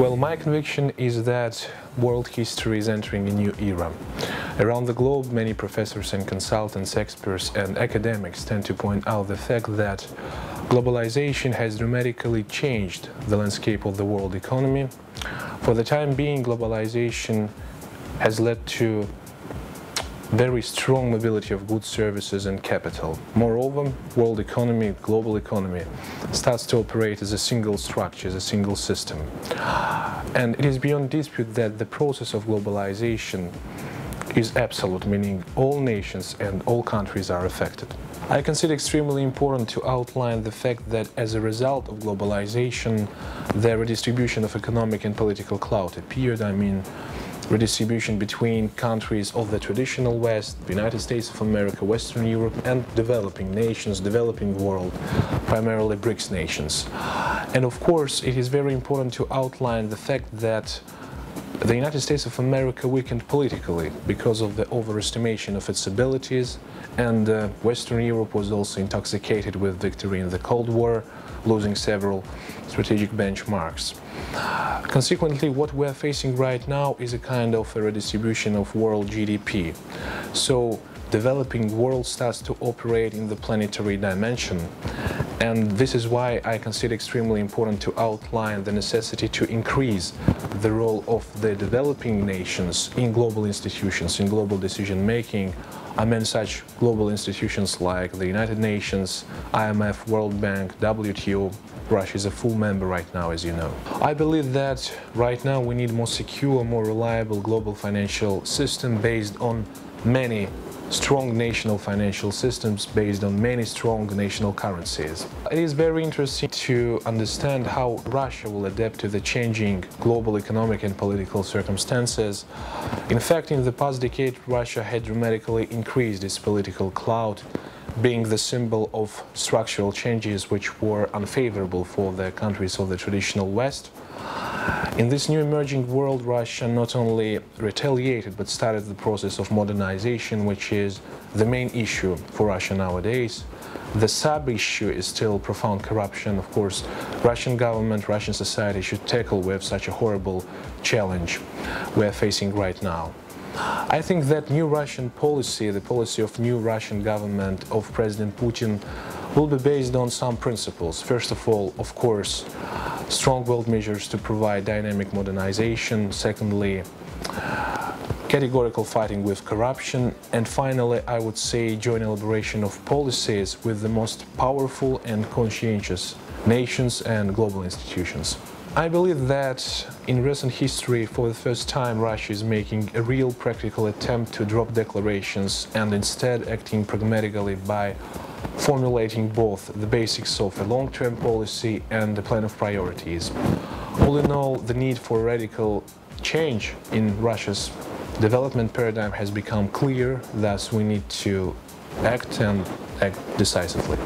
Well, my conviction is that world history is entering a new era. Around the globe, many professors and consultants, experts and academics tend to point out the fact that globalization has dramatically changed the landscape of the world economy. For the time being, globalization has led to very strong mobility of goods, services and capital. Moreover, world economy, global economy, starts to operate as a single structure, as a single system. And it is beyond dispute that the process of globalization is absolute, meaning all nations and all countries are affected. I consider extremely important to outline the fact that as a result of globalization, the redistribution of economic and political clout appeared. I mean, redistribution between countries of the traditional West, the United States of America, Western Europe, and developing nations, developing world, primarily BRICS nations. And of course, it is very important to outline the fact that the United States of America weakened politically because of the overestimation of its abilities, and Western Europe was also intoxicated with victory in the Cold War, losing several strategic benchmarks. Consequently, what we are facing right now is a kind of a redistribution of world GDP. So, developing world starts to operate in the planetary dimension. And this is why I consider extremely important to outline the necessity to increase the role of the developing nations in global institutions, in global decision-making. I mean such global institutions like the United Nations, IMF, World Bank, WTO. Russia is a full member right now, as you know. I believe that right now we need more secure, more reliable global financial system based on many strong national financial systems, based on many strong national currencies. It is very interesting to understand how Russia will adapt to the changing global economic and political circumstances. In fact, in the past decade, Russia had dramatically increased its political clout, being the symbol of structural changes which were unfavorable for the countries of the traditional West. In this new emerging world, Russia not only retaliated but started the process of modernization, which is the main issue for Russia nowadays. The sub-issue is still profound corruption. Of course, Russian government, Russian society should tackle with such a horrible challenge we are facing right now. I think that new Russian policy, the policy of new Russian government of President Putin, will be based on some principles. First of all, of course, strong world measures to provide dynamic modernization. Secondly, categorical fighting with corruption. And finally, I would say joint elaboration of policies with the most powerful and conscientious nations and global institutions. I believe that in recent history, for the first time, Russia is making a real practical attempt to drop declarations and instead acting pragmatically by formulating both the basics of a long-term policy and a plan of priorities. All in all, the need for radical change in Russia's development paradigm has become clear, thus we need to act and act decisively.